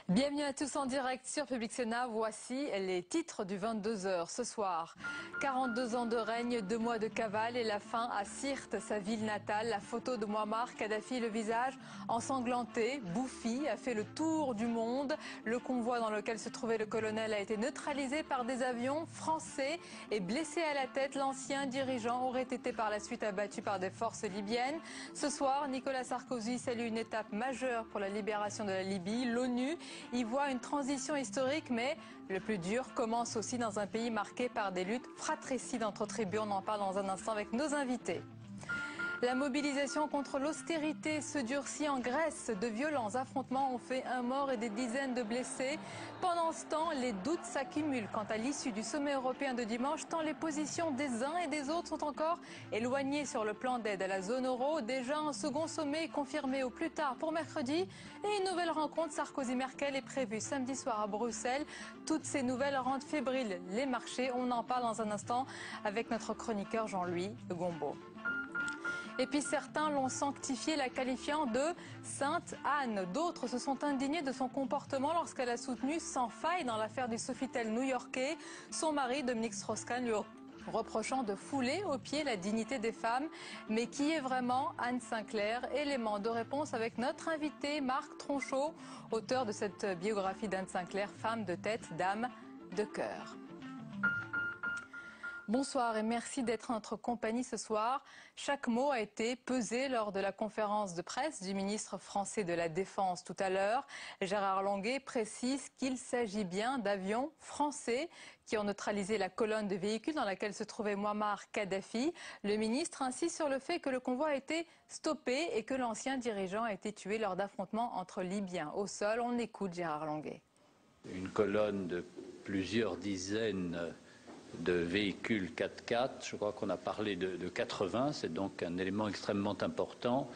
Bienvenue à tous en direct sur Public Sénat. Voici les titres du 22h ce soir. 42 ans de règne, 2 mois de cavale et la fin à Sirte, sa ville natale. La photo de Mouammar Kadhafi, le visage ensanglanté, bouffi, a fait le tour du monde. Le convoi dans lequel se trouvait le colonel a été neutralisé par des avions français et blessé à la tête. L'ancien dirigeant aurait été par la suite abattu par des forces libyennes. Ce soir, Nicolas Sarkozy salue une étape majeure pour la libération de la Libye. L'ONU y voit une transition historique, mais le plus dur commence aussi dans un pays marqué par des luttes fratricides entre tribus. On en parle dans un instant avec nos invités. La mobilisation contre l'austérité se durcit en Grèce. De violents affrontements ont fait 1 mort et des dizaines de blessés. Pendant ce temps, les doutes s'accumulent quant à l'issue du sommet européen de dimanche, tant les positions des uns et des autres sont encore éloignées sur le plan d'aide à la zone euro. Déjà un second sommet confirmé au plus tard pour mercredi et une nouvelle rencontre Sarkozy-Merkel est prévue samedi soir à Bruxelles. Toutes ces nouvelles rendent fébriles les marchés. On en parle dans un instant avec notre chroniqueur Jean-Louis Gombaud. Et puis certains l'ont sanctifiée, la qualifiant de Sainte Anne. D'autres se sont indignés de son comportement lorsqu'elle a soutenu sans faille dans l'affaire du Sofitel new-yorkais son mari Dominique Strauss-Kahn, lui reprochant de fouler aux pieds la dignité des femmes. Mais qui est vraiment Anne Sinclair? Élément de réponse avec notre invité Marc Tronchot, auteur de cette biographie d'Anne Sinclair, femme de tête, dame de cœur. Bonsoir et merci d'être en notre compagnie ce soir. Chaque mot a été pesé lors de la conférence de presse du ministre français de la Défense tout à l'heure. Gérard Longuet précise qu'il s'agit bien d'avions français qui ont neutralisé la colonne de véhicules dans laquelle se trouvait Mouammar Kadhafi. Le ministre insiste sur le fait que le convoi a été stoppé et que l'ancien dirigeant a été tué lors d'affrontements entre Libyens au sol. On écoute Gérard Longuet. Une colonne de plusieurs dizaines de véhicules 4x4, je crois qu'on a parlé de 80, c'est donc un élément extrêmement important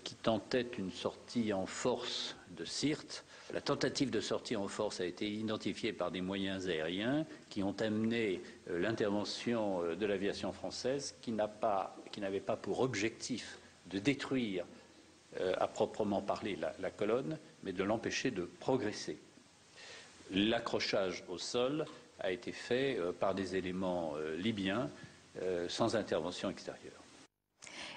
qui tentait une sortie en force de Sirte. La tentative de sortie en force a été identifiée par des moyens aériens qui ont amené l'intervention de l'aviation française qui n'avait pas pour objectif de détruire à proprement parler la colonne, mais de l'empêcher de progresser. L'accrochage au sol a été fait par des éléments libyens sans intervention extérieure.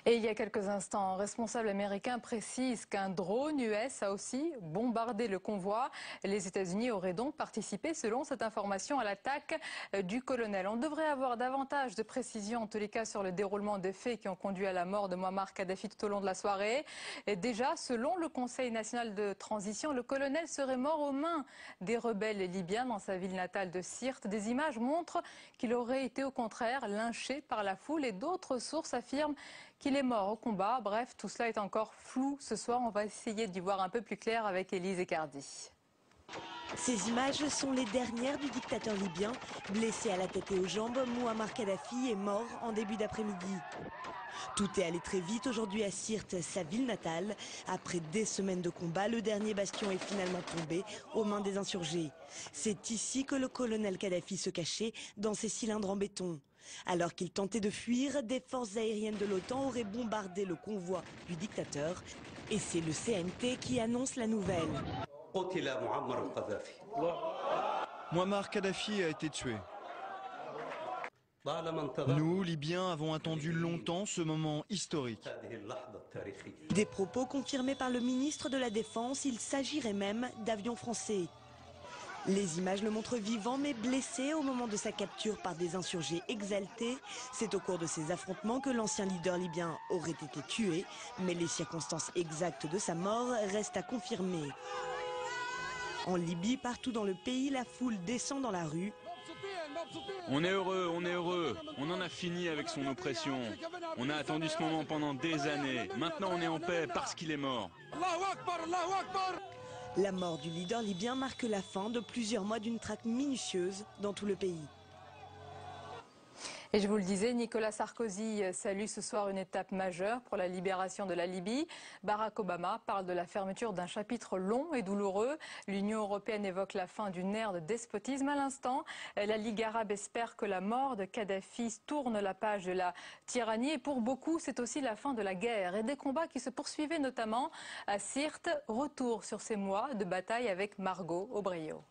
Et il y a quelques instants, un responsable américain précise qu'un drone US a aussi bombardé le convoi. Les États-Unis auraient donc participé, selon cette information, à l'attaque du colonel. On devrait avoir davantage de précisions, en tous les cas, sur le déroulement des faits qui ont conduit à la mort de Mouammar Kadhafi tout au long de la soirée. Et déjà, selon le Conseil national de transition, le colonel serait mort aux mains des rebelles libyens dans sa ville natale de Sirte. Des images montrent qu'il aurait été au contraire lynché par la foule et d'autres sources affirment qu'il est mort au combat. Bref, tout cela est encore flou. Ce soir, on va essayer d'y voir un peu plus clair avec Élise Ecardi. Ces images sont les dernières du dictateur libyen. Blessé à la tête et aux jambes, Mouammar Kadhafi est mort en début d'après-midi. Tout est allé très vite aujourd'hui à Sirte, sa ville natale. Après des semaines de combat, le dernier bastion est finalement tombé aux mains des insurgés. C'est ici que le colonel Kadhafi se cachait, dans ses cylindres en béton. Alors qu'il tentait de fuir, des forces aériennes de l'OTAN auraient bombardé le convoi du dictateur. Et c'est le CNT qui annonce la nouvelle. Mouammar Kadhafi a été tué. Nous, Libyens, avons attendu longtemps ce moment historique. Des propos confirmés par le ministre de la Défense, il s'agirait même d'avions français. Les images le montrent vivant mais blessé au moment de sa capture par des insurgés exaltés. C'est au cours de ces affrontements que l'ancien leader libyen aurait été tué, mais les circonstances exactes de sa mort restent à confirmer. En Libye, partout dans le pays, la foule descend dans la rue. On est heureux, on en a fini avec son oppression. On a attendu ce moment pendant des années. Maintenant on est en paix parce qu'il est mort. La mort du leader libyen marque la fin de plusieurs mois d'une traque minutieuse dans tout le pays. Et je vous le disais, Nicolas Sarkozy salue ce soir une étape majeure pour la libération de la Libye. Barack Obama parle de la fermeture d'un chapitre long et douloureux. L'Union européenne évoque la fin d'une ère de despotisme. À l'instant, la Ligue arabe espère que la mort de Kadhafi tourne la page de la tyrannie. Et pour beaucoup, c'est aussi la fin de la guerre et des combats qui se poursuivaient notamment à Sirte. Retour sur ces mois de bataille avec Margot Aubrio.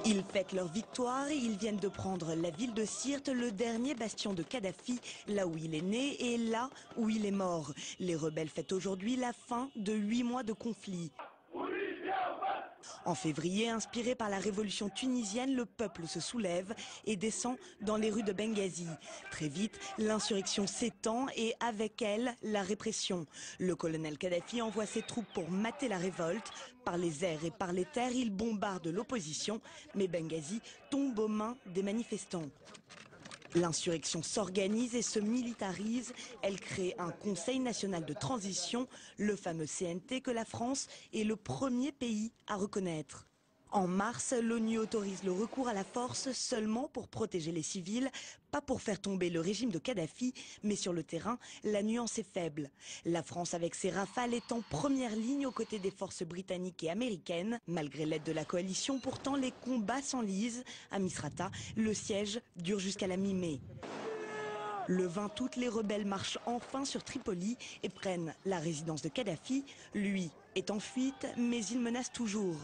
Ils fêtent leur victoire et ils viennent de prendre la ville de Sirte, le dernier bastion de Kadhafi, là où il est né et là où il est mort. Les rebelles fêtent aujourd'hui la fin de 8 mois de conflit. En février, inspiré par la révolution tunisienne, le peuple se soulève et descend dans les rues de Benghazi. Très vite, l'insurrection s'étend et avec elle, la répression. Le colonel Kadhafi envoie ses troupes pour mater la révolte. Par les airs et par les terres, il bombarde l'opposition, mais Benghazi tombe aux mains des manifestants. L'insurrection s'organise et se militarise. Elle crée un Conseil national de transition, le fameux CNT que la France est le premier pays à reconnaître. En mars, l'ONU autorise le recours à la force seulement pour protéger les civils, pas pour faire tomber le régime de Kadhafi, mais sur le terrain, la nuance est faible. La France, avec ses rafales, est en première ligne aux côtés des forces britanniques et américaines. Malgré l'aide de la coalition, pourtant, les combats s'enlisent. À Misrata, le siège dure jusqu'à la mi-mai. Le 20 août, les rebelles marchent enfin sur Tripoli et prennent la résidence de Kadhafi. Lui est en fuite, mais il menace toujours.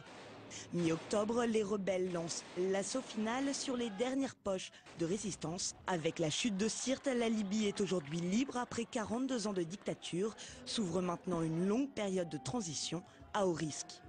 Mi-octobre, les rebelles lancent l'assaut final sur les dernières poches de résistance. Avec la chute de Sirte, la Libye est aujourd'hui libre après 42 ans de dictature. S'ouvre maintenant une longue période de transition à haut risque.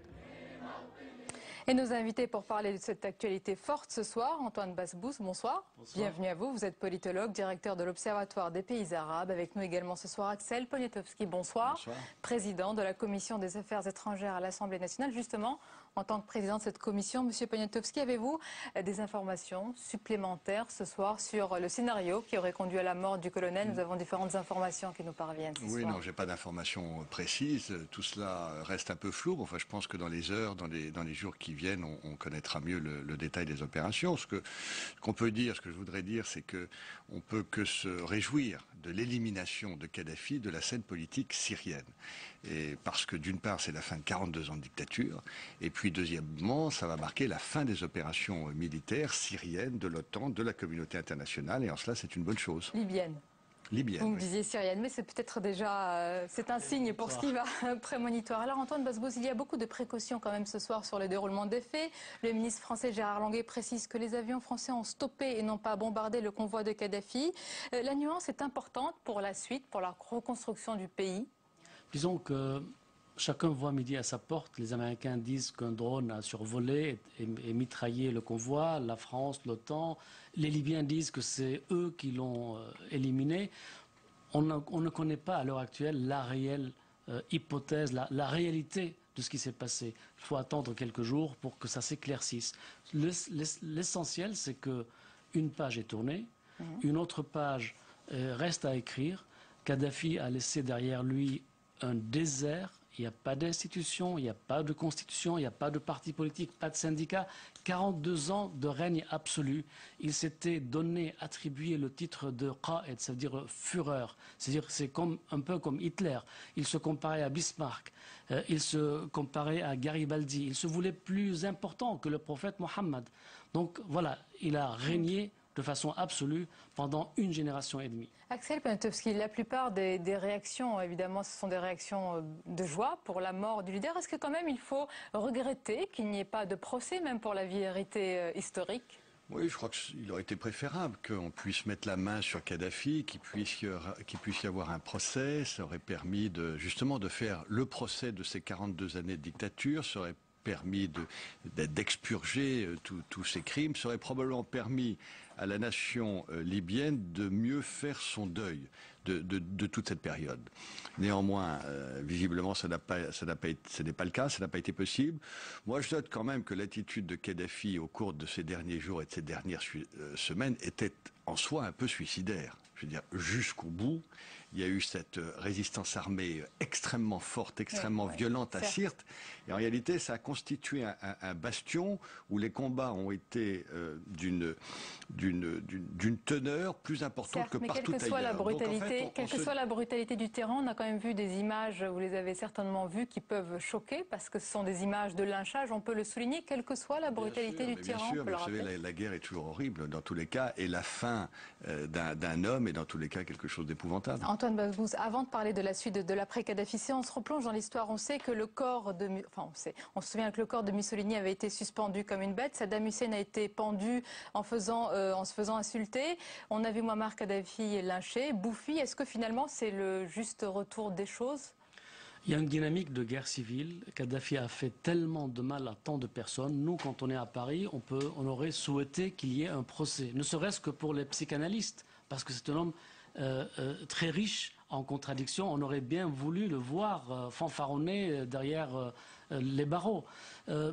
Et nos invités pour parler de cette actualité forte ce soir, Antoine Basbous, bonsoir. Bienvenue à vous. Vous êtes politologue, directeur de l'Observatoire des pays arabes. Avec nous également ce soir Axel Poniatowski, bonsoir. Bonsoir. Président de la Commission des affaires étrangères à l'Assemblée nationale. Justement, en tant que président de cette commission, Monsieur Poniatowski, avez-vous des informations supplémentaires ce soir sur le scénario qui aurait conduit à la mort du colonel? Nous avons différentes informations qui nous parviennent ce soir. Non, j'ai pas d'informations précises. Tout cela reste un peu flou. Enfin, je pense que dans les heures, dans les jours qui viennent, on connaîtra mieux le détail des opérations. Ce qu'on peut dire, ce que je voudrais dire, c'est que on peut que se réjouir de l'élimination de Kadhafi de la scène politique syrienne. Et parce que d'une part, c'est la fin de 42 ans de dictature, et puis deuxièmement, ça va marquer la fin des opérations militaires syriennes de l'OTAN, de la communauté internationale, et en cela, c'est une bonne chose. Libyenne. Libyenne, vous me disiez syrienne, mais c'est peut-être déjà c'est un signe pour ce qui va prémonitoire. Alors Antoine Basbous, il y a beaucoup de précautions quand même ce soir sur le déroulement des faits. Le ministre français Gérard Longuet précise que les avions français ont stoppé et n'ont pas bombardé le convoi de Kadhafi. La nuance est importante pour la suite, pour la reconstruction du pays. Disons que chacun voit midi à sa porte. Les Américains disent qu'un drone a survolé et mitraillé le convoi. La France, l'OTAN. Les Libyens disent que c'est eux qui l'ont éliminé. On ne connaît pas à l'heure actuelle la réelle hypothèse, la réalité de ce qui s'est passé. Il faut attendre quelques jours pour que ça s'éclaircisse. L'essentiel, c'est qu'une page est tournée, une autre page reste à écrire. Kadhafi a laissé derrière lui un désert. Il n'y a pas d'institution, il n'y a pas de constitution, il n'y a pas de parti politique, pas de syndicat. 42 ans de règne absolu. Il s'était attribué le titre de Qaed, ça veut dire Führer. C'est-à-dire c'est un peu comme Hitler. Il se comparait à Bismarck, il se comparait à Garibaldi. Il se voulait plus important que le prophète Mohammed. Donc voilà, il a régné de façon absolue pendant une génération et demie. Axel Poniatowski, la plupart des réactions, évidemment, ce sont des réactions de joie pour la mort du leader. Est-ce que quand même il faut regretter qu'il n'y ait pas de procès, même pour la vérité historique ? Oui, je crois qu'il aurait été préférable qu'on puisse mettre la main sur Kadhafi, qu'il puisse y avoir un procès. Ça aurait permis justement de faire le procès de ces 42 années de dictature. Ça aurait permis d'expurger tous ces crimes. Ça aurait probablement permis à la nation libyenne de mieux faire son deuil de toute cette période. Néanmoins, visiblement, ce n'est pas le cas, ça n'a pas été possible. Moi, je note quand même que l'attitude de Kadhafi au cours de ces derniers jours et de ces dernières semaines était en soi un peu suicidaire. Je veux dire, jusqu'au bout, il y a eu cette résistance armée extrêmement forte, extrêmement violente à Sirte. Et en réalité, ça a constitué un bastion où les combats ont été d'une teneur plus importante que partout ailleurs. Quelle que soit la brutalité du terrain, on a quand même vu des images, vous les avez certainement vues, qui peuvent choquer, parce que ce sont des images de lynchage, on peut le souligner, quelle que soit la brutalité du tyran. Bien sûr, mais vous savez, la guerre est toujours horrible dans tous les cas, et la fin d'un homme est dans tous les cas quelque chose d'épouvantable. Antoine Basbous, avant de parler de la suite de l'après-Kadhafi, si on se replonge dans l'histoire, on sait que le corps de... on se souvient que le corps de Mussolini avait été suspendu comme une bête, Saddam Hussein a été pendu en se faisant insulter, on a vu Muammar Kadhafi lynché, bouffi, est-ce que finalement c'est le juste retour des choses ? Il y a une dynamique de guerre civile. Kadhafi a fait tellement de mal à tant de personnes. Nous, quand on est à Paris, on aurait souhaité qu'il y ait un procès, ne serait-ce que pour les psychanalystes, parce que c'est un homme très riche en contradictions. On aurait bien voulu le voir fanfaronner derrière les barreaux.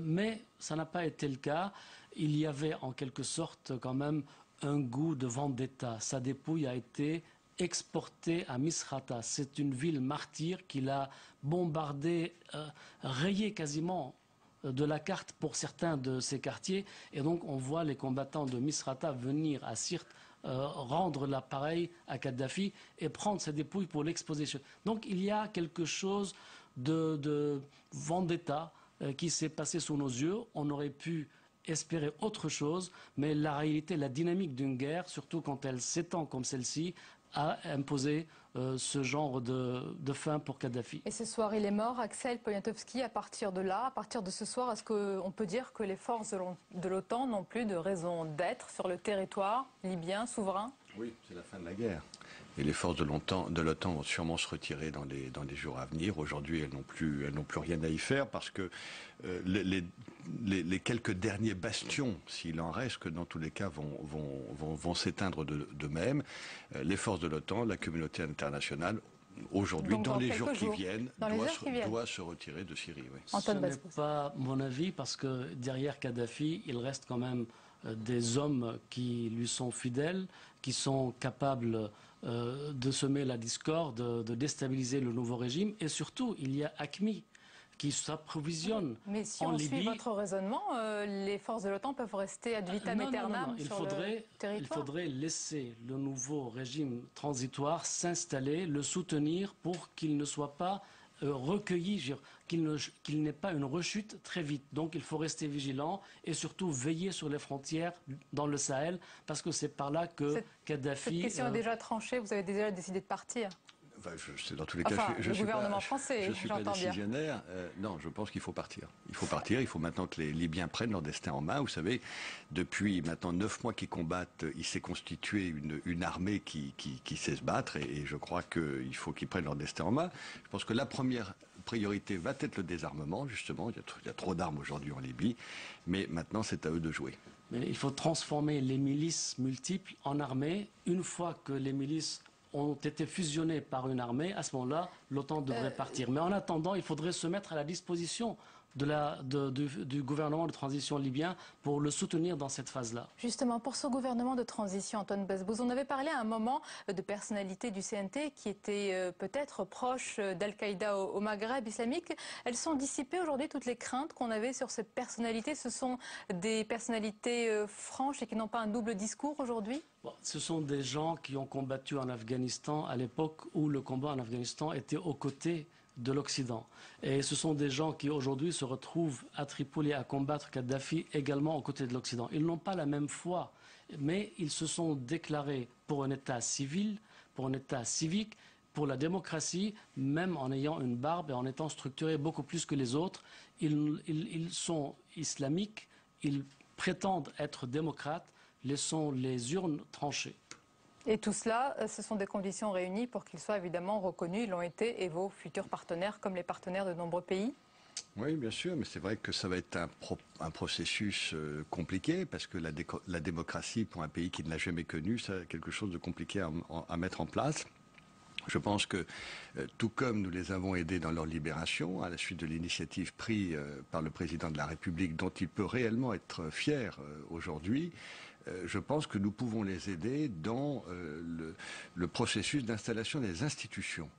Mais ça n'a pas été le cas. Il y avait en quelque sorte quand même un goût de vendetta. Sa dépouille a été exporté à Misrata. C'est une ville martyre qu'il a bombardée, rayée quasiment de la carte pour certains de ces quartiers. Et donc on voit les combattants de Misrata venir à Sirte, rendre l'appareil à Kadhafi et prendre ses dépouilles pour l'exposer. Donc il y a quelque chose de vendetta qui s'est passé sous nos yeux. On aurait pu espérer autre chose, mais la réalité, la dynamique d'une guerre, surtout quand elle s'étend comme celle-ci, a imposé ce genre de fin pour Kadhafi. Et ce soir, il est mort, Axel Poniatowski. À partir de là, à partir de ce soir, est-ce qu'on peut dire que les forces de l'OTAN n'ont plus de raison d'être sur le territoire libyen souverain ? Oui, c'est la fin de la guerre. Et les forces de l'OTAN vont sûrement se retirer dans les jours à venir. Aujourd'hui, elles n'ont plus rien à y faire parce que les quelques derniers bastions, s'il en reste, que dans tous les cas vont s'éteindre d'eux-mêmes, les forces de l'OTAN, la communauté internationale, aujourd'hui, dans les jours qui viennent, doit se retirer de Syrie. Oui. Ce n'est pas mon avis parce que derrière Kadhafi, il reste quand même des hommes qui lui sont fidèles, qui sont capables de semer la discorde, de déstabiliser le nouveau régime. Et surtout, il y a AQMI qui s'approvisionne en Libye. Mais si on suit votre raisonnement, les forces de l'OTAN peuvent rester ad vitam aeternam sur le territoire. Il faudrait laisser le nouveau régime transitoire s'installer, le soutenir pour qu'il ne soit pas recueilli, qu'il n'ait pas une rechute très vite. Donc il faut rester vigilant et surtout veiller sur les frontières dans le Sahel parce que c'est par là que Kadhafi... Cette question est déjà tranchée, vous avez déjà décidé de partir. Enfin, dans tous les cas, le gouvernement français, je suis pas décisionnaire. Non, je pense qu'il faut partir. Il faut partir. Il faut maintenant que les Libyens prennent leur destin en main. Vous savez, depuis maintenant 9 mois qu'ils combattent, il s'est constitué une armée qui sait se battre. Et je crois qu'il faut qu'ils prennent leur destin en main. Je pense que la première priorité va être le désarmement, justement. Il y a trop d'armes aujourd'hui en Libye. Mais maintenant, c'est à eux de jouer. Mais il faut transformer les milices multiples en armées. Une fois que les milices ont été fusionnés par une armée, à ce moment-là, l'OTAN devrait partir. Mais en attendant, il faudrait se mettre à la disposition du gouvernement de transition libyen pour le soutenir dans cette phase-là. Justement, pour ce gouvernement de transition, Antoine Basbous, on avait parlé à un moment de personnalités du CNT qui étaient peut-être proches d'Al-Qaïda au Maghreb islamique. Elles sont dissipées aujourd'hui, toutes les craintes qu'on avait sur ces personnalités. Ce sont des personnalités franches et qui n'ont pas un double discours aujourd'hui ? Ce sont des gens qui ont combattu en Afghanistan à l'époque où le combat en Afghanistan était aux côtés de l'Occident. Et ce sont des gens qui aujourd'hui se retrouvent à Tripoli à combattre Kadhafi également aux côtés de l'Occident. Ils n'ont pas la même foi, mais ils se sont déclarés pour un État civil, pour un État civique, pour la démocratie, même en ayant une barbe et en étant structurés beaucoup plus que les autres. Ils sont islamiques, ils prétendent être démocrates, laissons les urnes trancher. Et tout cela, ce sont des conditions réunies pour qu'ils soient évidemment reconnus, ils l'ont été, et vos futurs partenaires, comme les partenaires de nombreux pays ? Oui, bien sûr, mais c'est vrai que ça va être un processus compliqué, parce que la démocratie, pour un pays qui ne l'a jamais connue, c'est quelque chose de compliqué à mettre en place. Je pense que, tout comme nous les avons aidés dans leur libération, à la suite de l'initiative prise par le président de la République, dont il peut réellement être fier aujourd'hui, je pense que nous pouvons les aider dans le processus d'installation des institutions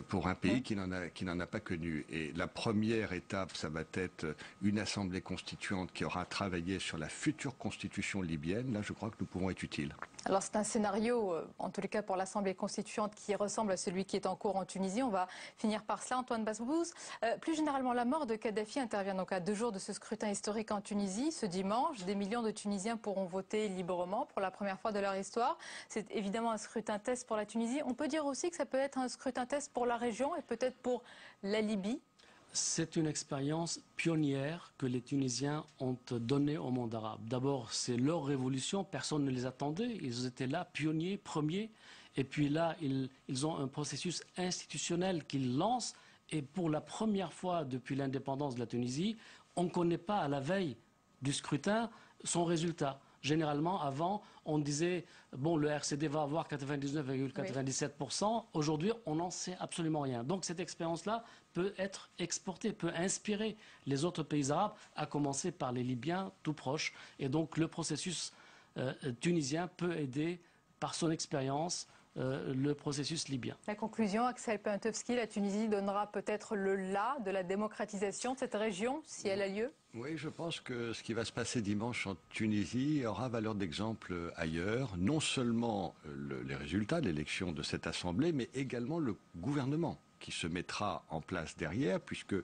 pour un pays qui n'en a pas connu. Et la première étape, ça va être une assemblée constituante qui aura travaillé sur la future constitution libyenne. Là, je crois que nous pouvons être utiles. Alors c'est un scénario, en tous les cas pour l'Assemblée constituante, qui ressemble à celui qui est en cours en Tunisie. On va finir par cela, Antoine Basbouze. Plus généralement, la mort de Kadhafi intervient donc à 2 jours de ce scrutin historique en Tunisie. Ce dimanche, des millions de Tunisiens pourront voter librement pour la première fois de leur histoire. C'est évidemment un scrutin test pour la Tunisie. On peut dire aussi que ça peut être un scrutin test pour la région et peut-être pour la Libye. C'est une expérience pionnière que les Tunisiens ont donnée au monde arabe. D'abord, c'est leur révolution, personne ne les attendait. Ils étaient là, pionniers, premiers. Et puis là, ils ont un processus institutionnel qu'ils lancent. Et pour la première fois depuis l'indépendance de la Tunisie, on ne connaît pas à la veille du scrutin son résultat. Généralement, avant, on disait, bon, le RCD va avoir 99,97%. Aujourd'hui, on n'en sait absolument rien. Donc, cette expérience-là peut être exportée, peut inspirer les autres pays arabes, à commencer par les Libyens tout proches. Et donc, le processus tunisien peut aider, par son expérience, le processus libyen. La conclusion, Axel Pantowski, la Tunisie donnera peut-être le la de la démocratisation de cette région, si elle a lieu? Oui, je pense que ce qui va se passer dimanche en Tunisie aura valeur d'exemple ailleurs. Non seulement les résultats de l'élection de cette Assemblée, mais également le gouvernement qui se mettra en place derrière, puisque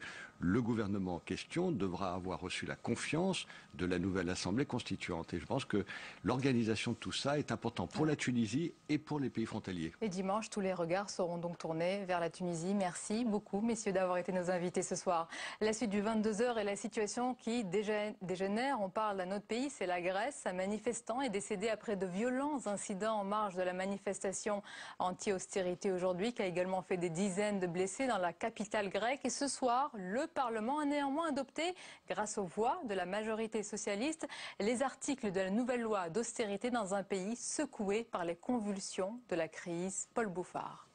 le gouvernement en question devra avoir reçu la confiance de la nouvelle Assemblée constituante. Et je pense que l'organisation de tout ça est importante pour la Tunisie et pour les pays frontaliers. Et dimanche, tous les regards seront donc tournés vers la Tunisie. Merci beaucoup, messieurs, d'avoir été nos invités ce soir. La suite du 22h est la situation qui dégénère. On parle d'un autre pays, c'est la Grèce. Un manifestant est décédé après de violents incidents en marge de la manifestation anti-austérité aujourd'hui, qui a également fait des dizaines de blessés dans la capitale grecque. Et ce soir, le Parlement a néanmoins adopté, grâce aux voix de la majorité socialiste, les articles de la nouvelle loi d'austérité dans un pays secoué par les convulsions de la crise. Paul Bouffard.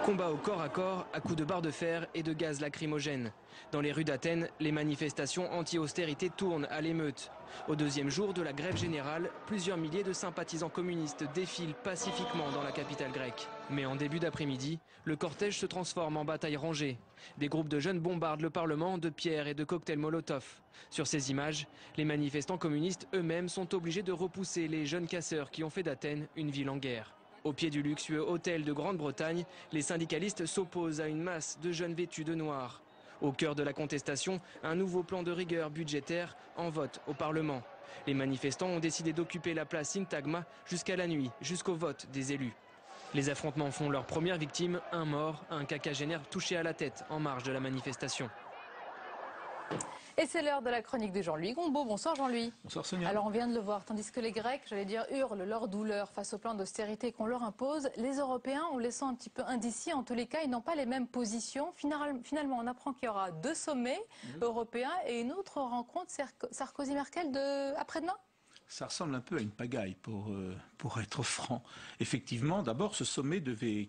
Combat au corps à corps à coups de barres de fer et de gaz lacrymogène. Dans les rues d'Athènes, les manifestations anti-austérité tournent à l'émeute. Au 2e jour de la grève générale, plusieurs milliers de sympathisants communistes défilent pacifiquement dans la capitale grecque. Mais en début d'après-midi, le cortège se transforme en bataille rangée. Des groupes de jeunes bombardent le Parlement de pierres et de cocktails Molotov. Sur ces images, les manifestants communistes eux-mêmes sont obligés de repousser les jeunes casseurs qui ont fait d'Athènes une ville en guerre. Au pied du luxueux hôtel de Grande-Bretagne, les syndicalistes s'opposent à une masse de jeunes vêtus de noir. Au cœur de la contestation, un nouveau plan de rigueur budgétaire en vote au Parlement. Les manifestants ont décidé d'occuper la place Syntagma jusqu'à la nuit, jusqu'au vote des élus. Les affrontements font leur première victime, un mort, un quinquagénaire touché à la tête en marge de la manifestation. Et c'est l'heure de la chronique de Jean-Louis Gombaud. Bonsoir Jean-Louis. Bonsoir Sonia. Alors on vient de le voir, tandis que les Grecs, j'allais dire, hurlent leur douleur face au plan d'austérité qu'on leur impose, les Européens, on les sent un petit peu indécis. En tous les cas, ils n'ont pas les mêmes positions. Finalement, on apprend qu'il y aura 2 sommets européens et une autre rencontre Sarkozy-Merkel après-demain. Ça ressemble un peu à une pagaille, pour être franc. Effectivement, d'abord, ce sommet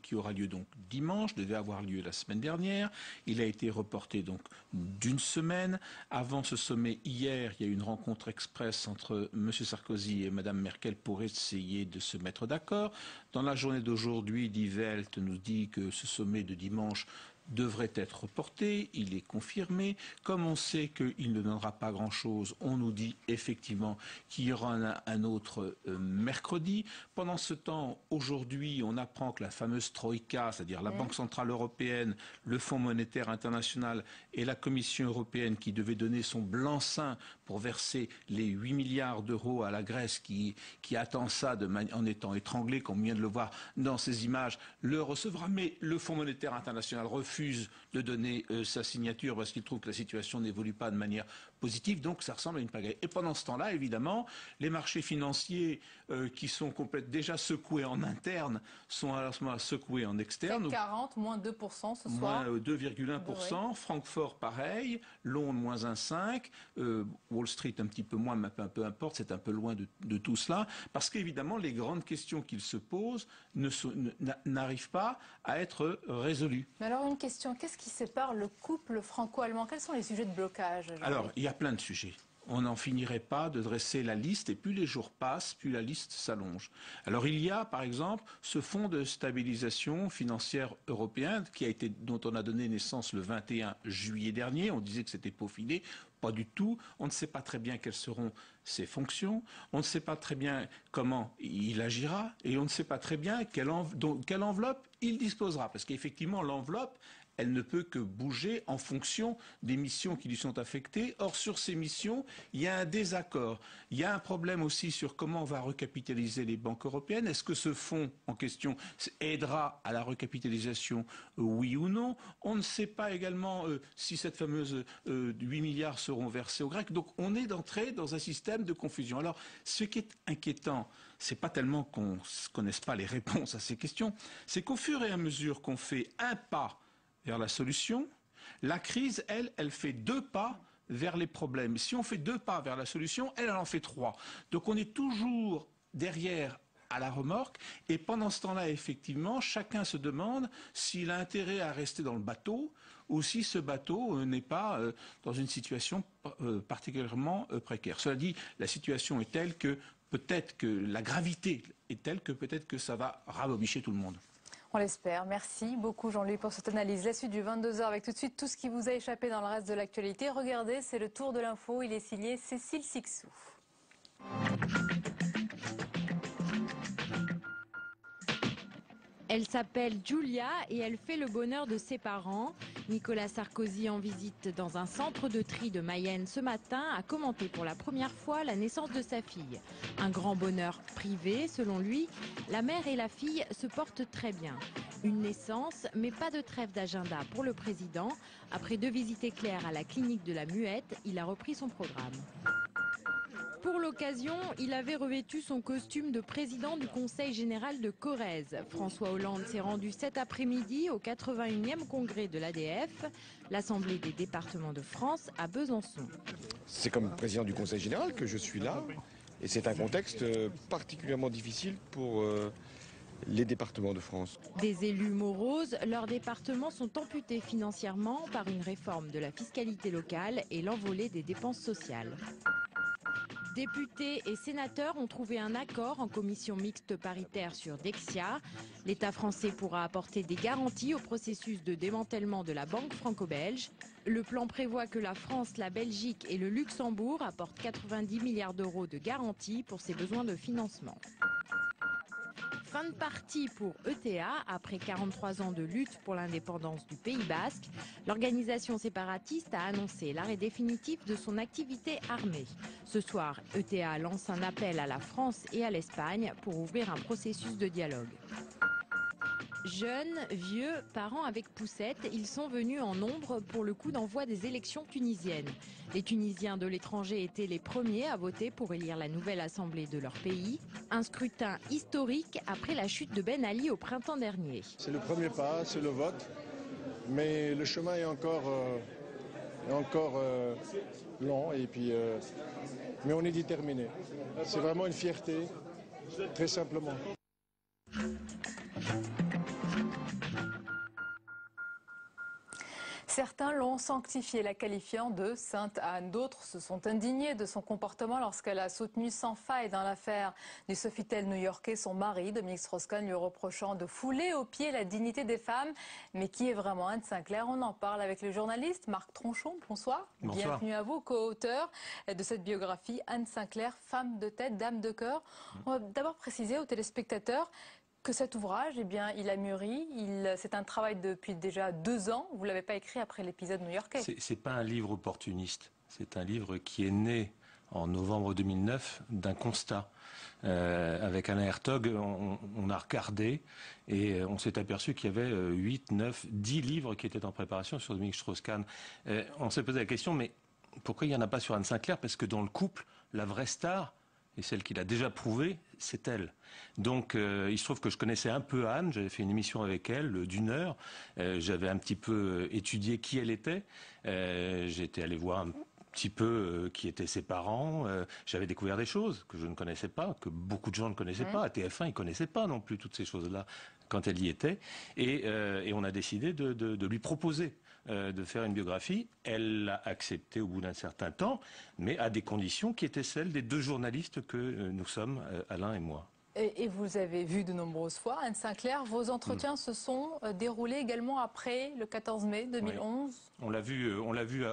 qui aura lieu donc dimanche, devait avoir lieu la semaine dernière. Il a été reporté donc d'1 semaine. Avant ce sommet, hier, il y a eu une rencontre express entre M. Sarkozy et Mme Merkel pour essayer de se mettre d'accord. Dans la journée d'aujourd'hui, Die Welt nous dit que ce sommet de dimanche devrait être reporté, il est confirmé. Comme on sait qu'il ne donnera pas grand-chose, on nous dit effectivement qu'il y aura un autre mercredi. Pendant ce temps, aujourd'hui, on apprend que la fameuse Troïka, c'est-à-dire la Banque Centrale Européenne, le Fonds Monétaire International et la Commission Européenne qui devait donner son blanc-seing pour verser les 8 milliards d'euros à la Grèce qui attend ça en étant étranglé, comme on vient de le voir dans ces images, le recevra. Mais le Fonds Monétaire International refuse de donner sa signature parce qu'il trouve que la situation n'évolue pas de manière positive, donc ça ressemble à une pagaille. Et pendant ce temps-là, évidemment, les marchés financiers qui sont déjà secoués en interne sont à ce moment secoués en externe. CAC 40, moins 2% ce soir. Moins 2,1%, Francfort pareil, Londres moins 1,5%, Wall Street un petit peu moins, mais peu importe, c'est un peu loin de tout cela, parce qu'évidemment les grandes questions qu'ils se posent n'arrivent pas à être résolues. Mais alors une question, qu'est-ce qui sépare le couple franco-allemand? Quels sont les sujets de blocage? Alors, il y a plein de sujets. on n'en finirait pas de dresser la liste, et plus les jours passent, plus la liste s'allonge. Alors il y a, par exemple, ce fonds de stabilisation financière européen dont on a donné naissance le 21 juillet dernier. On disait que c'était peaufiné. Pas du tout. On ne sait pas très bien quelles seront ses fonctions. On ne sait pas très bien comment il agira. Et on ne sait pas très bien quelle enveloppe il disposera. Parce qu'effectivement, l'enveloppe, elle ne peut que bouger en fonction des missions qui lui sont affectées. Or, sur ces missions, il y a un désaccord. Il y a un problème aussi sur comment on va recapitaliser les banques européennes. Est-ce que ce fonds en question aidera à la recapitalisation, oui ou non? On ne sait pas également si cette fameuse 8 milliards seront versés aux Grecs. Donc, on est d'entrée dans un système de confusion. Alors, ce qui est inquiétant, c'est pas tellement qu'on ne connaisse pas les réponses à ces questions, c'est qu'au fur et à mesure qu'on fait un pas vers la solution, la crise, elle fait 2 pas vers les problèmes. Si on fait 2 pas vers la solution, elle en fait 3. Donc on est toujours derrière à la remorque, et pendant ce temps-là, effectivement, chacun se demande s'il a intérêt à rester dans le bateau ou si ce bateau n'est pas dans une situation particulièrement précaire. Cela dit, la situation est telle que peut-être que la gravité est telle que peut-être que ça va rabobicher tout le monde. On l'espère. Merci beaucoup Jean-Louis pour cette analyse. La suite du 22h avec tout de suite tout ce qui vous a échappé dans le reste de l'actualité. Regardez, c'est le tour de l'info. Il est signé Cécile Sixou. Elle s'appelle Julia et elle fait le bonheur de ses parents. Nicolas Sarkozy, en visite dans un centre de tri de Mayenne ce matin, a commenté pour la première fois la naissance de sa fille. Un grand bonheur privé, selon lui. La mère et la fille se portent très bien. Une naissance, mais pas de trêve d'agenda pour le président. Après 2 visites éclairs à la clinique de la Muette, il a repris son programme. Pour l'occasion, il avait revêtu son costume de président du Conseil général de Corrèze. François Hollande s'est rendu cet après-midi au 81e congrès de l'ADF, l'Assemblée des départements de France à Besançon. C'est comme président du Conseil général que je suis là, et c'est un contexte particulièrement difficile pour les départements de France. Des élus moroses, leurs départements sont amputés financièrement par une réforme de la fiscalité locale et l'envolée des dépenses sociales. Députés et sénateurs ont trouvé un accord en commission mixte paritaire sur Dexia. L'État français pourra apporter des garanties au processus de démantèlement de la banque franco-belge. Le plan prévoit que la France, la Belgique et le Luxembourg apportent 90 milliards d'euros de garanties pour ses besoins de financement. Fin de partie pour ETA. Après 43 ans de lutte pour l'indépendance du Pays Basque, l'organisation séparatiste a annoncé l'arrêt définitif de son activité armée. Ce soir, ETA lance un appel à la France et à l'Espagne pour ouvrir un processus de dialogue. Jeunes, vieux, parents avec poussette, ils sont venus en nombre pour le coup d'envoi des élections tunisiennes. Les Tunisiens de l'étranger étaient les premiers à voter pour élire la nouvelle assemblée de leur pays. Un scrutin historique après la chute de Ben Ali au printemps dernier. C'est le premier pas, c'est le vote, mais le chemin est encore long, et puis, mais on est déterminé. C'est vraiment une fierté, très simplement. Certains l'ont sanctifiée, la qualifiant de Sainte Anne. D'autres se sont indignés de son comportement lorsqu'elle a soutenu sans faille dans l'affaire du Sofitel new-yorkais son mari, Dominique Strauss-Kahn, lui reprochant de fouler aux pieds la dignité des femmes. Mais qui est vraiment Anne Sinclair? On en parle avec le journaliste Marc Tronchon. Bonsoir. Bonsoir. Bienvenue à vous, co-auteur de cette biographie Anne Sinclair, femme de tête, dame de cœur. On va d'abord préciser aux téléspectateurs que cet ouvrage, eh bien, il a mûri. C'est un travail depuis déjà 2 ans. Vous ne l'avez pas écrit après l'épisode new-yorkais. C'est pas un livre opportuniste. C'est un livre qui est né en novembre 2009 d'un constat. Avec Alain Hertog, on a regardé et on s'est aperçu qu'il y avait 8, 9, 10 livres qui étaient en préparation sur Dominique Strauss-Kahn. On s'est posé la question, mais pourquoi il n'y en a pas sur Anne Sinclair? Parce que dans le couple, la vraie star, et celle qu'il a déjà prouvée, c'est elle. Donc il se trouve que je connaissais un peu Anne, j'avais fait une émission avec elle d'1 heure, j'avais un petit peu étudié qui elle était, j'étais allé voir un petit peu qui étaient ses parents. J'avais découvert des choses que je ne connaissais pas, que beaucoup de gens ne connaissaient pas. À TF1, ils ne connaissaient pas non plus toutes ces choses-là quand elle y était. Et on a décidé de lui proposer de faire une biographie. Elle l'a accepté au bout d'un certain temps, mais à des conditions qui étaient celles des 2 journalistes que nous sommes, Alain et moi. Et vous avez vu de nombreuses fois, Anne Sinclair, vos entretiens se sont déroulés également après le 14 mai 2011. Oui. On l'a vu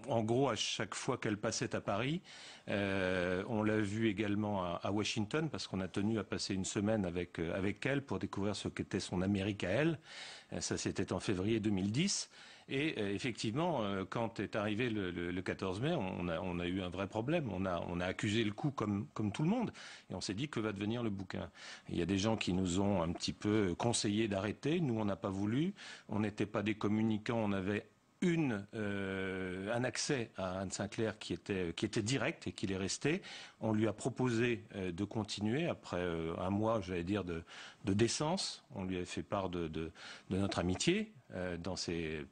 en gros à chaque fois qu'elle passait à Paris. On l'a vu également à Washington parce qu'on a tenu à passer une semaine avec elle pour découvrir ce qu'était son Amérique à elle. Ça, c'était en février 2010. Et effectivement, quand est arrivé le 14 mai, on a eu un vrai problème. On a accusé le coup comme tout le monde. Et on s'est dit que va devenir le bouquin. Il y a des gens qui nous ont un petit peu conseillé d'arrêter. Nous, on n'a pas voulu. On n'était pas des communicants. On avait un accès à Anne Sinclair qui était direct et qui est resté. On lui a proposé de continuer après un mois, j'allais dire, de décence. On lui a fait part de notre amitié dans ces,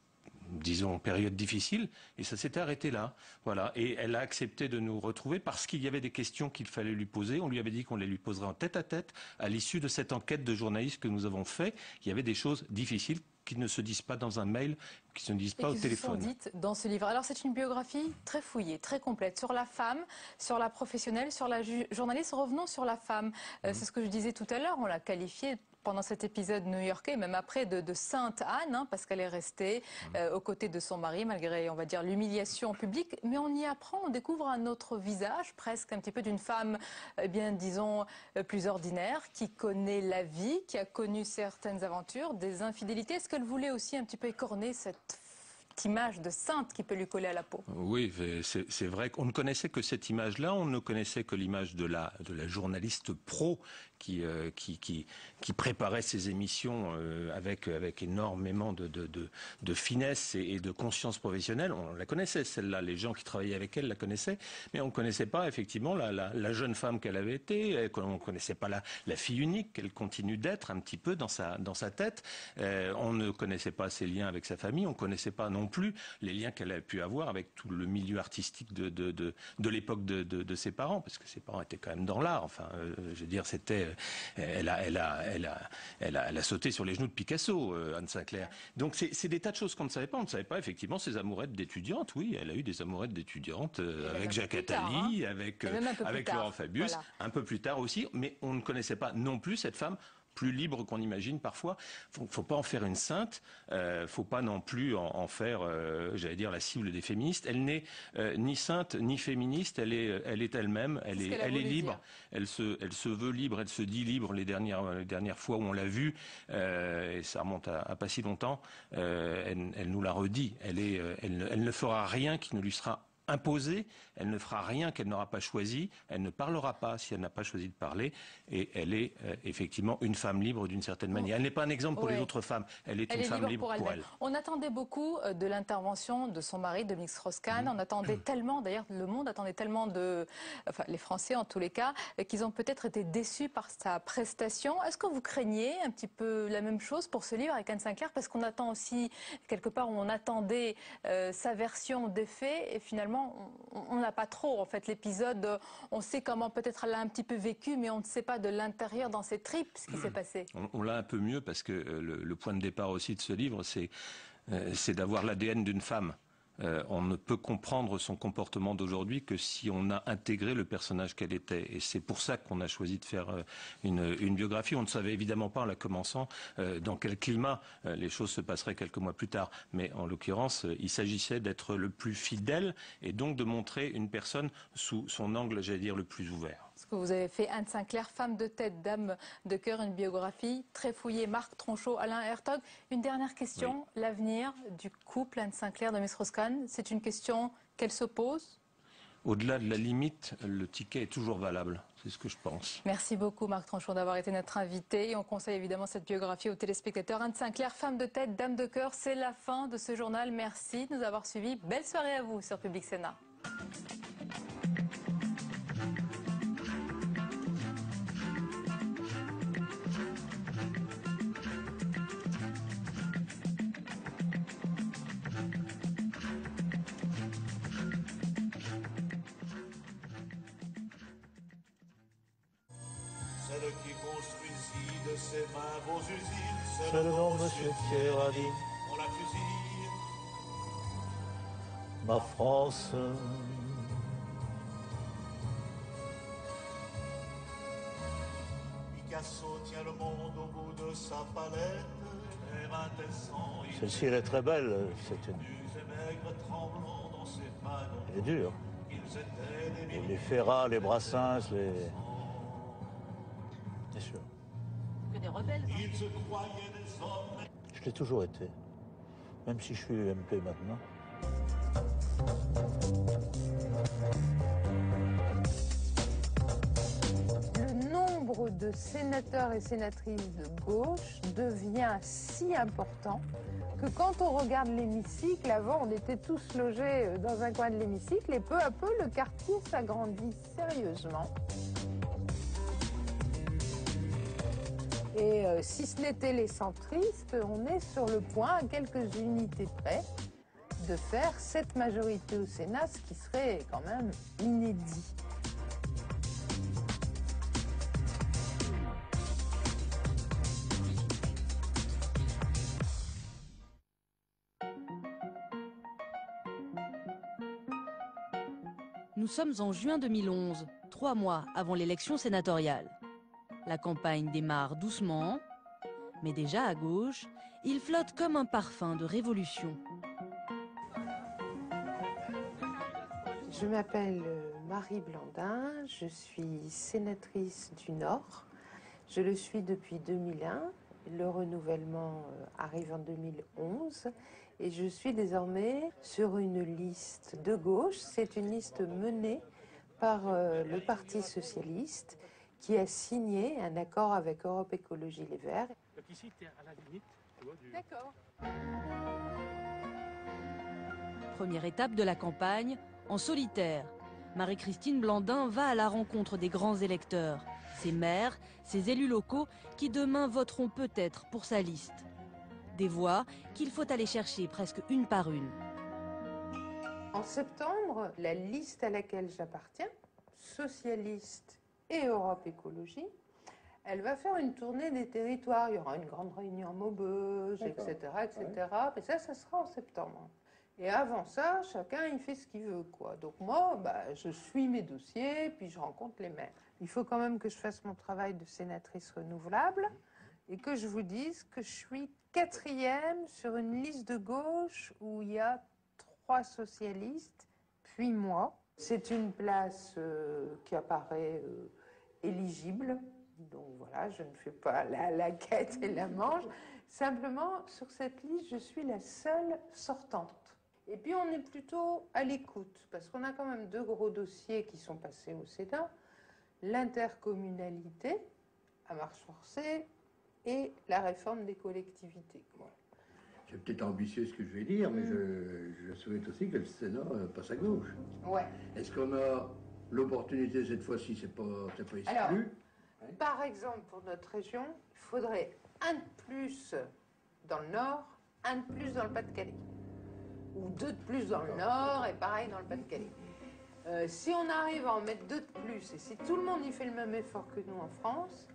disons, période difficile, et ça s'était arrêté là. Voilà. Et elle a accepté de nous retrouver parce qu'il y avait des questions qu'il fallait lui poser. On lui avait dit qu'on les lui poserait en tête-à-tête à l'issue de cette enquête de journalistes que nous avons fait. Il y avait des choses difficiles qui ne se disent pas dans un mail, qui se disent pas au téléphone. Qui se sont dites dans ce livre. Alors c'est une biographie très fouillée, très complète, sur la femme, sur la professionnelle, sur la journaliste. Revenons sur la femme. C'est ce que je disais tout à l'heure, on l'a qualifiée pendant cet épisode new-yorkais, même après, de Sainte Anne, hein, parce qu'elle est restée aux côtés de son mari, malgré, on va dire, l'humiliation publique. Mais on y apprend, on découvre un autre visage, presque un petit peu d'une femme, eh bien, disons, plus ordinaire, qui connaît la vie, qui a connu certaines aventures, des infidélités. Est-ce qu'elle voulait aussi un petit peu écorner cette image de sainte qui peut lui coller à la peau? Oui, c'est vrai qu'on ne connaissait que cette image-là, on ne connaissait que l'image de la journaliste pro qui préparait ses émissions avec énormément de finesse et de conscience professionnelle. On la connaissait, celle-là, les gens qui travaillaient avec elle la connaissaient, mais on ne connaissait pas effectivement la jeune femme qu'elle avait été, on ne connaissait pas la fille unique qu'elle continue d'être un petit peu dans sa tête. On ne connaissait pas ses liens avec sa famille, on ne connaissait pas non plus les liens qu'elle a pu avoir avec tout le milieu artistique de l'époque de ses parents, parce que ses parents étaient quand même dans l'art. Enfin, je veux dire, c'était, elle a sauté sur les genoux de Picasso, Anne Sinclair. Donc c'est des tas de choses qu'on ne savait pas. On ne savait pas effectivement ses amourettes d'étudiantes. Oui, elle a eu des amourettes d'étudiantes avec Jacques Attali, avec Laurent Fabius, voilà. Un peu plus tard aussi. Mais on ne connaissait pas non plus cette femme plus libre qu'on imagine parfois. Faut pas en faire une sainte, faut pas non plus en faire, j'allais dire, la cible des féministes. Elle n'est ni sainte ni féministe, elle est elle-même, elle est libre, elle se veut libre, elle se dit libre. Les dernières fois où on l'a vue, et ça remonte à pas si longtemps, elle nous l'a redit, elle ne fera rien qui ne lui sera imposée, elle ne fera rien qu'elle n'aura pas choisi, elle ne parlera pas si elle n'a pas choisi de parler, et elle est effectivement une femme libre d'une certaine manière. Elle n'est pas un exemple pour les autres femmes, elle est une femme libre pour elle. On attendait beaucoup de l'intervention de son mari, Dominique Strauss-Kahn, on attendait tellement, d'ailleurs le monde attendait tellement enfin les Français en tous les cas, qu'ils ont peut-être été déçus par sa prestation. Est-ce que vous craignez un petit peu la même chose pour ce livre avec Anne Sinclair, parce qu'on attend aussi, quelque part, on attendait sa version des faits, et finalement on n'a pas trop, en fait, l'épisode, on sait comment peut-être elle l'a un petit peu vécu, mais on ne sait pas de l'intérieur, dans ses tripes, ce qui s'est passé. On l'a un peu mieux, parce que le point de départ aussi de ce livre, c'est d'avoir l'ADN d'une femme. On ne peut comprendre son comportement d'aujourd'hui que si on a intégré le personnage qu'elle était. Et c'est pour ça qu'on a choisi de faire une biographie. On ne savait évidemment pas en la commençant dans quel climat les choses se passeraient quelques mois plus tard. Mais en l'occurrence, il s'agissait d'être le plus fidèle et donc de montrer une personne sous son angle, j'allais dire, le plus ouvert. Ce que vous avez fait, Anne Sinclair, femme de tête, dame de cœur, une biographie très fouillée. Marc Tronchot, Alain Hertog. Une dernière question, oui. L'avenir du couple Anne Sinclair, Dominique Strauss-Kahn, c'est une question qu'elle se pose? Au-delà de la limite, le ticket est toujours valable. C'est ce que je pense. Merci beaucoup, Marc Tronchot, d'avoir été notre invité. Et on conseille évidemment cette biographie aux téléspectateurs. Anne Sinclair, femme de tête, dame de cœur. C'est la fin de ce journal. Merci de nous avoir suivis. Belle soirée à vous sur Public Sénat. qui construisit de ses mains vos usines. C'est le nom de Monsieur Thiers a dit. On la fusille. Ma France. Picasso tient le monde au bout de sa palette. L'air indécent. Celle-ci, elle est très belle. C'est une... Elle est dure. Les Ferrat, les Brassens, les... Bien sûr. Que des rebelles. Je l'ai toujours été. Même si je suis MP maintenant. Le nombre de sénateurs et sénatrices de gauche devient si important que quand on regarde l'hémicycle, avant on était tous logés dans un coin de l'hémicycle et peu à peu le quartier s'agrandit sérieusement. Et si ce n'était les centristes, on est sur le point, à quelques unités près, de faire cette majorité au Sénat, ce qui serait quand même inédit. Nous sommes en juin 2011, 3 mois avant l'élection sénatoriale. La campagne démarre doucement, mais déjà à gauche, il flotte comme un parfum de révolution. Je m'appelle Marie Blandin, je suis sénatrice du Nord. Je le suis depuis 2001, le renouvellement arrive en 2011 et je suis désormais sur une liste de gauche. C'est une liste menée par le Parti socialiste qui a signé un accord avec Europe Écologie Les Verts. Donc ici, tu es à la limite, tu vois, du... D'accord. Première étape de la campagne, en solitaire. Marie-Christine Blandin va à la rencontre des grands électeurs, ses maires, ses élus locaux qui demain voteront peut-être pour sa liste. Des voix qu'il faut aller chercher presque une par une. En septembre, la liste à laquelle j'appartiens, socialiste et Europe Écologie, elle va faire une tournée des territoires. Il y aura une grande réunion à Maubeuge, etc., etc. Mais ça sera en septembre. Et avant ça, chacun il fait ce qu'il veut, quoi. Donc moi, je suis mes dossiers, puis je rencontre les maires. Il faut quand même que je fasse mon travail de sénatrice renouvelable et que je vous dise que je suis 4e sur une liste de gauche où il y a 3 socialistes, puis moi. C'est une place qui apparaît éligible. Donc voilà, je ne fais pas la quête et la manche. Simplement, sur cette liste, je suis la seule sortante. Et puis on est plutôt à l'écoute, parce qu'on a quand même 2 gros dossiers qui sont passés au Sénat. L'intercommunalité à marche forcée et la réforme des collectivités. C'est peut-être ambitieux ce que je vais dire, mais je souhaite aussi que le Sénat passe à gauche. Ouais. Est-ce qu'on a l'opportunité cette fois-ci, c'est pas exclu? Alors, par exemple, pour notre région, il faudrait un de plus dans le Nord, un de plus dans le Pas-de-Calais. Ou 2 de plus dans le Nord et pareil dans le Pas-de-Calais. Si on arrive à en mettre 2 de plus, et si tout le monde y fait le même effort que nous en France,